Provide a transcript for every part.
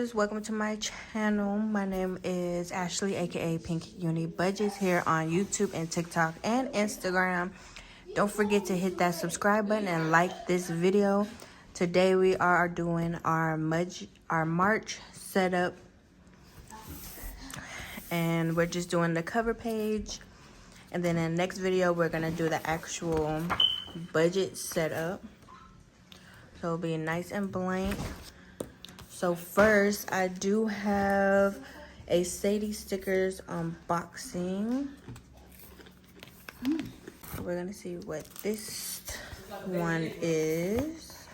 beauties, welcome to my channel. My name is Ashley, aka Pink-UniBudgetz, here on YouTube and TikTok and Instagram. Don't forget to hit that subscribe button and like this video. Today we are doing our March setup, and we're just doing the cover page, and then in the next video we're gonna do the actual budget setup, so it'll be nice and blank. So first, I do have a Sadie stickers unboxing. So we're gonna see what this one is.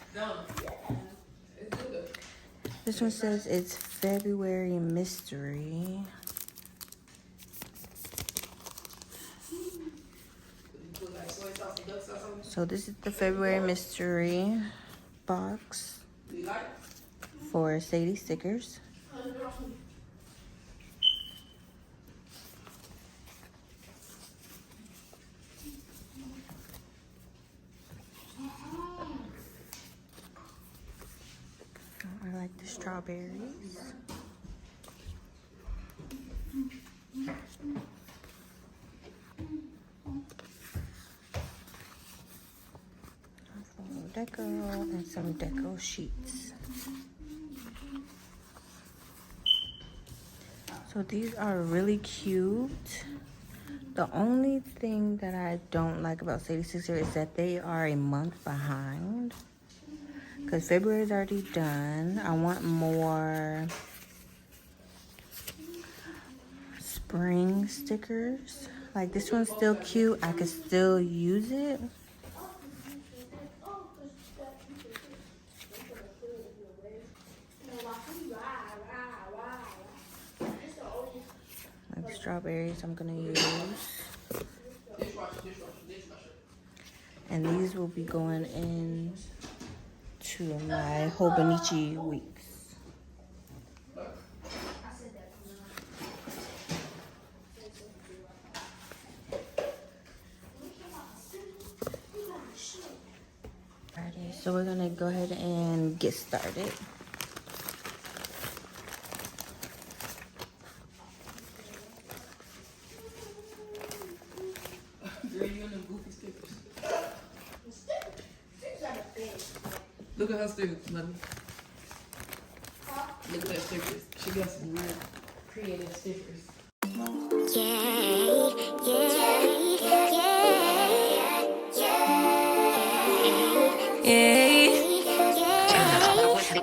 This one says it's February mystery. So this is the February mystery box for Sadie stickers. I like the strawberries. Deco and some deco sheets. So these are really cute. The only thing that I don't like about Sadie Stickers is that they are a month behind, because February is already done. I want more spring stickers. Like, this one's still cute. I could still use it. Like strawberries I'm gonna use. And these will be going in to my Hobonichi weeks. Alrighty, so we're gonna go ahead and get started. Look at her stickers, Mother. Look at that stickers. She got some real creative stickers.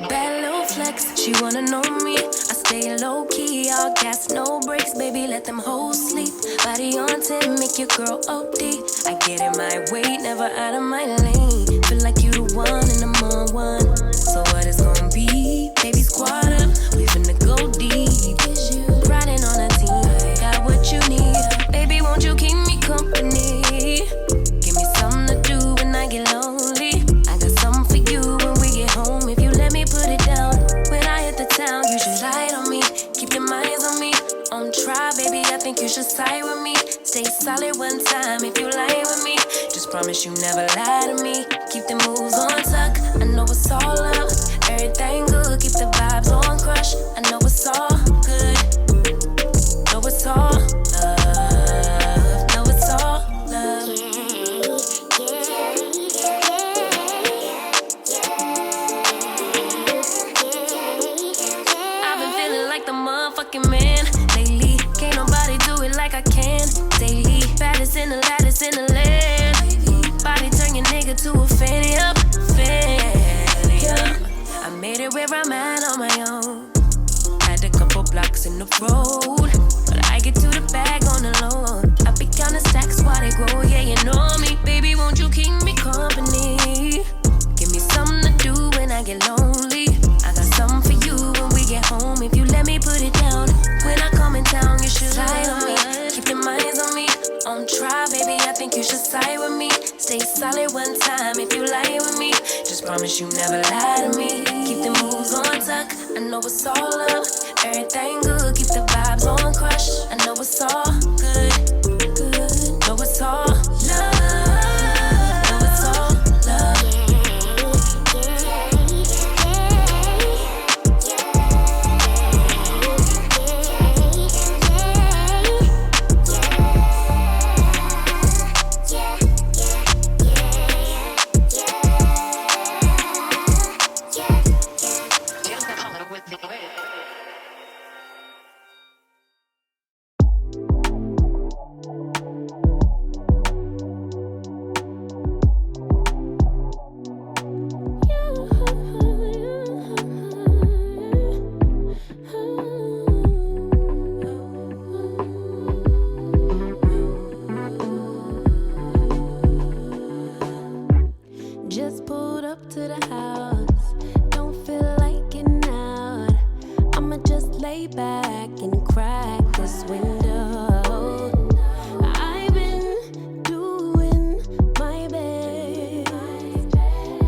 Bad little flex, she wanna know me. I stay low key, all gas, no brakes, baby, let them hoes sleep. Body on 10, make your girl OD. I get in my way, never out of my lane. Feel like you the one and I'm on one. So what it's gonna be? Baby, squad up, we finna go deep. Riding on a team, got what you need. Baby, won't you keep me company? Give me something to do when I get lonely. I got something for you when we get home. If you let me put it down, when I hit the town, you should ride on me. Keep your minds on me. On try, baby, I think you should side with me. Stay solid one time if you lie with me. Just promise you never lie to me. Keep the moves on tuck, I know it's all up. Everything good, keep the vibes on crush. I know it's all good. Know it's all love. Know it's all love. I've been feeling like the motherfucking man lately. Can't nobody do it like I can daily. Baddest in the lattice in the land. Body turn your nigga to a fanny up, fanny up. I made it where I'm at on my own. Had a couple blocks in the road, but I get to the bag on the low. I be counting stacks while they grow, yeah, you know me. Baby, won't you keep me company? Give me something to do when I get lonely. I got something for you when we get home. If you let me put it down, when I come in town, you should ride on me. Keep your minds on me. On try, baby, I think you should side with me. Stay solid one time if you lie with me. Just promise you never lie to me. Keep the moves on tuck, I know it's all up. Everything good, keep the vibes on crush. I know it's all good, good. Know it's all love. Know it's all love. to the house. Don't feel like getting out. I'ma just lay back and crack this window. I've been doing my best,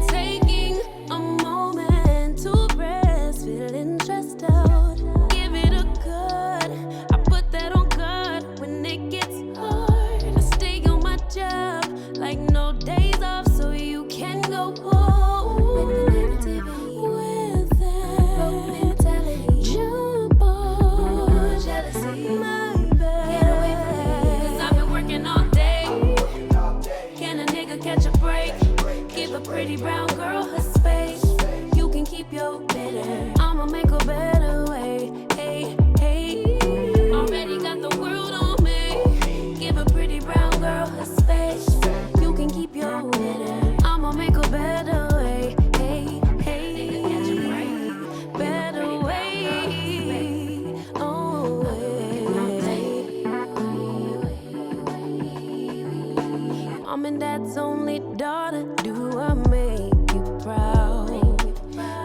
taking a moment to rest, feeling stressed out. Give it a good. I put that on God when it gets hard. I stay on my job like no days off, so you can go home with the negativity, with that broke mentality. Jump on jealousy, my bad. Get away from me, 'cause I've been working all day. Can a nigga catch a break? Give a pretty brown girl her space. You can keep your bitter. I'ma make a better way. Hey, hey. Already got the world on me. Give a pretty brown girl her space. You can keep your bitter. I'ma make a better way. Hey, hey. Better way. Oh, way. Mom and dad's only daughter. Do I make you proud?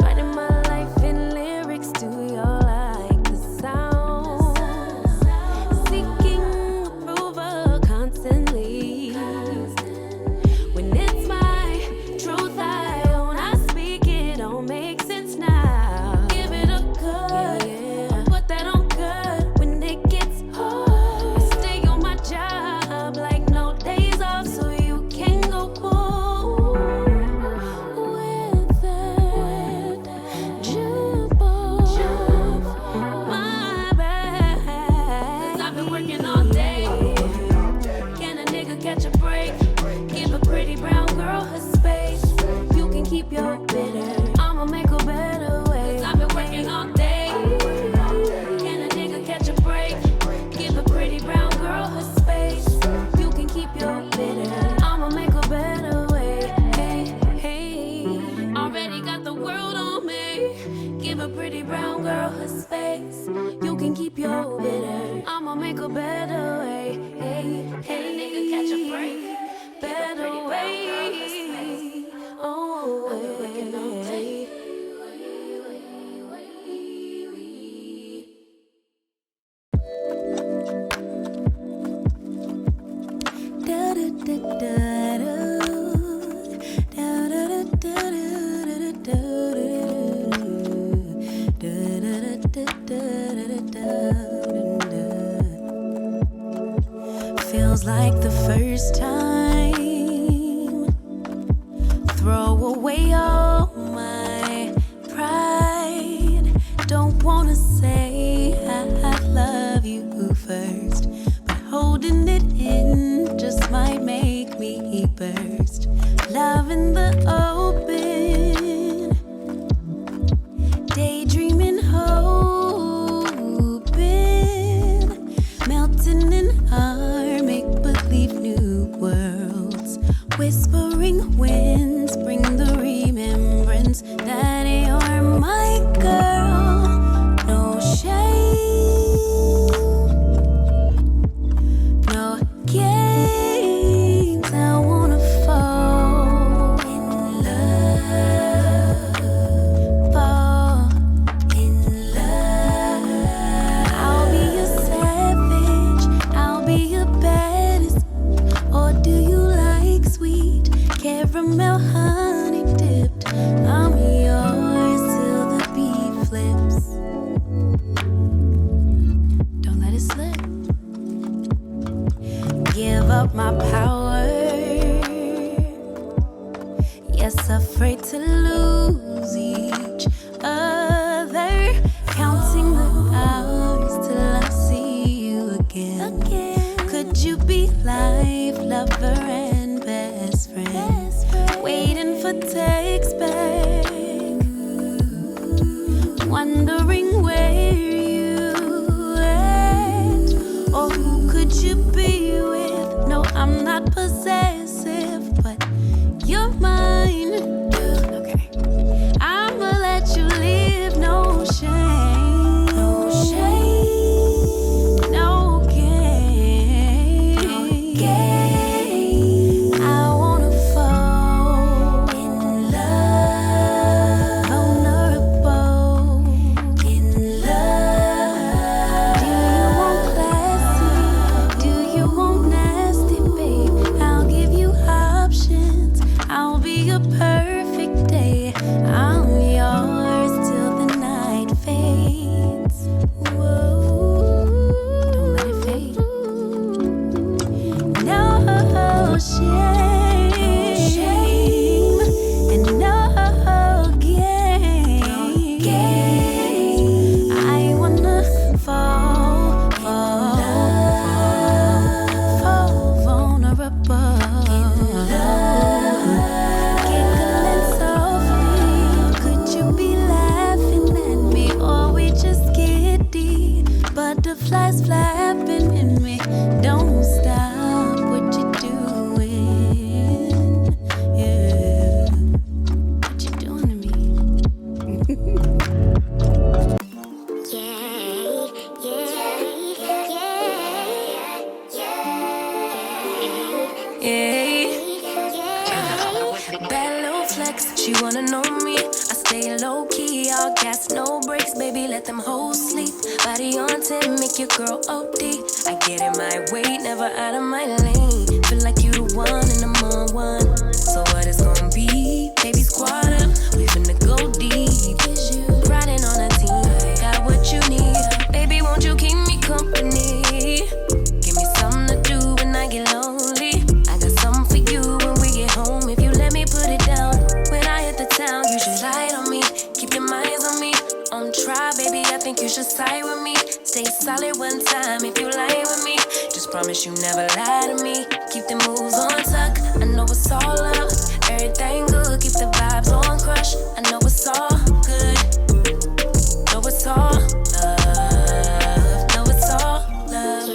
Writing my life in lyrics. Do you like the sound? Seeking approval constantly. When it's my truth I own, I speak it. Don't make sense now. Give it a good. Put that on good when it gets hard. I stay on my job like no days off, so you can go home with that. Jump on my back. 'Cause I've been working all day. Can a nigga catch a break? Give a pretty brown girl her space. You can keep your bitter. I'ma make a better way. 'Cause I've been working all day. Can a nigga catch a break? Give a pretty brown girl her space. You can keep your bitter. I'ma make a better way. Hey, hey. Already got the world on me. Give a pretty brown girl her space. You can keep your bitter. I'ma make a better way. Hey, hey. Nigga catch a break. Better way. Oh, way. Da da da da da. Da da da da da da da. Feels like the first time. Throw away all my pride. Don't wanna say I love you first, but holding it in just might make me burst. Love in the open, daydreaming, hoping, melting in our make-believe new worlds. Whispering winds bring the remembrance that you're my girl. No shame, no games. I wanna fall in love, fall in love. I'll be your savage, I'll be your baddest. Or do you like sweet caramel honey dipped? I'm yours till the beat flips. Don't let it slip. Give up my power. Yes, afraid to lose each other. Counting the hours till I see you again. Could you be life, lover, and best friend? Waiting for she wanna know me. I stay low key, all gas, no brakes, baby, let them hoes sleep. Body on 10, make your girl OD. I get in my way, never out of my lane. Feel like you the one and I'm on one. So what it's gonna be? Baby, squad up, we finna go deep. Riding on a team, got what you need. Baby, won't you keep me company? Give me something to do when I get lonely. I got something for you when we get home. If you let me put it down, when I hit the town, you should slide on me. Keep your minds on me. On try, baby, I think you should side with me. Stay solid one time if you lie with me. Just promise you never lie to me. Keep the moves on tuck, I know it's all up. Everything good, keep the vibes on crush. I know it's all good. Know it's all love. Know it's all love.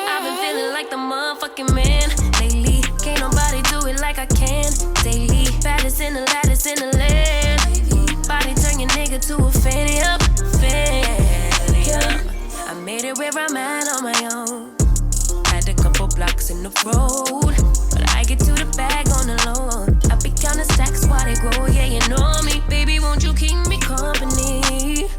I've been feeling like the motherfucking man lately. Can't nobody do it like I can. Daily, baddest in the lattice in the land. Body turn your nigga to a fanny up, fanny up. I made it where I'm at on my own. Had a couple blocks in the road, but I get to the bag on the low. I be counting stacks while they grow, yeah, you know me. Baby, won't you keep me company?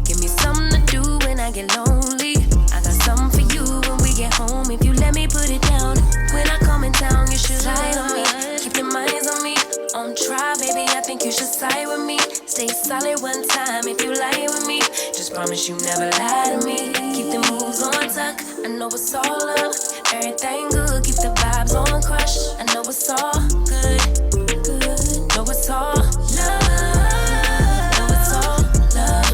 Give me something to do when I get lonely. I got something for you when we get home. If you let me put it down, when I come in town, you should slide on me. Keep your minds on me. On try, baby, I think you should side with me. Stay solid one time if you lie with me. Just promise you never lie to me. Keep the moves on tuck, I know it's all up. Everything good, keep the vibes on crush. I know it's all good, good. Know it's all love. Know it's all love.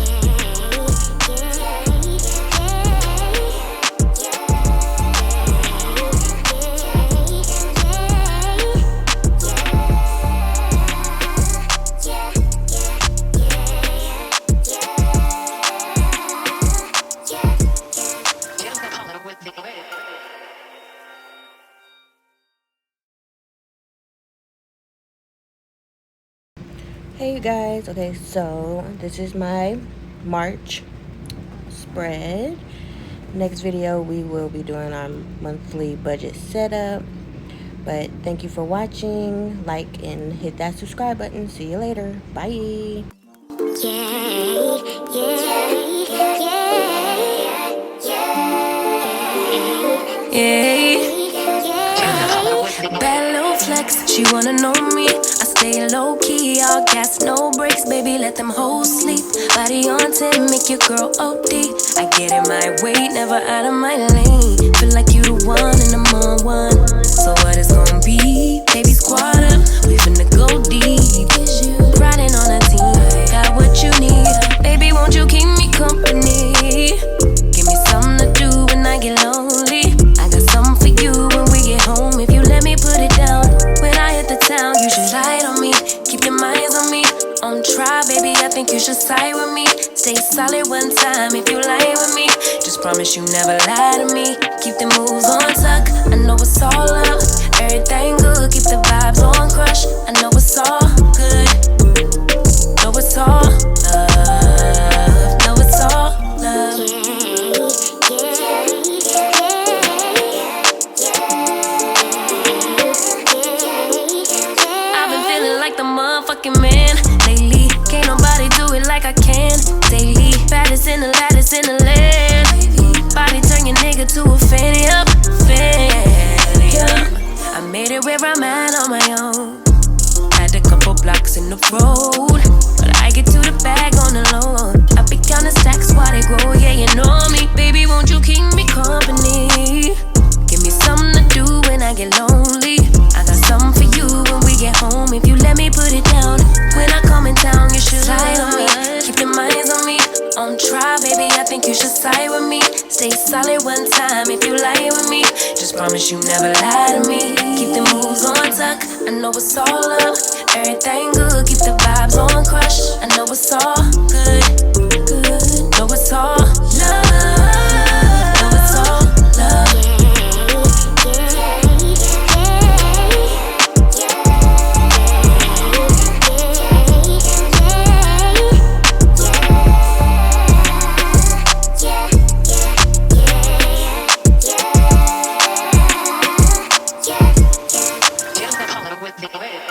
Hey you guys, okay, so this is my March spread. Next video we will be doing our monthly budget setup. But thank you for watching. Like and hit that subscribe button. See you later. Bye. Bad little flex, she wanna know me. I stay low key, all gas, no brakes, baby, let them hoes sleep. Body on 10, make your girl OD. I get in my way, never out of my lane. Feel like you the one and I'm on one. So what it's gonna be? Baby, squad up, we finna go deep. Riding on a team, got what you need. Baby, won't you keep me company? Give me something to do when I get lonely. I got something for you when we get home. If you let me put it down, when I hit the town, you should slide on me. Keep your minds on me. On try, baby, I think you should side with me. Stay solid one time if you lie with me. Just promise you never lie to me. Keep the moves on tuck, I know it's all up. Everything good, keep the vibes on crush. I know it's all good. Know it's all love. Know it's all love. I've been feeling like the motherfucking man lately. Can't nobody do it like I can. Daily, baddest in the lattice in the land. Body turn your nigga to a fanny up, fanny up. I made it where I'm at on my own. Had a couple blocks in the road, but I get to the bag on the low. I be counting stacks while they grow, yeah, you know me. Baby, won't you keep me company? Give me something to do when I get lonely. I got something for you when we get home. If you let me put it down, when I come in town, you should slide on me. Keep your minds on me. On try, baby, I think you should side with me. Stay solid one time if you lie with me. Just promise you never lie to me. Keep the moves on tuck, I know it's all up. Everything good, keep the vibes on crush. I know it's all good, good. Know it's all love. Know it's all love. Wait.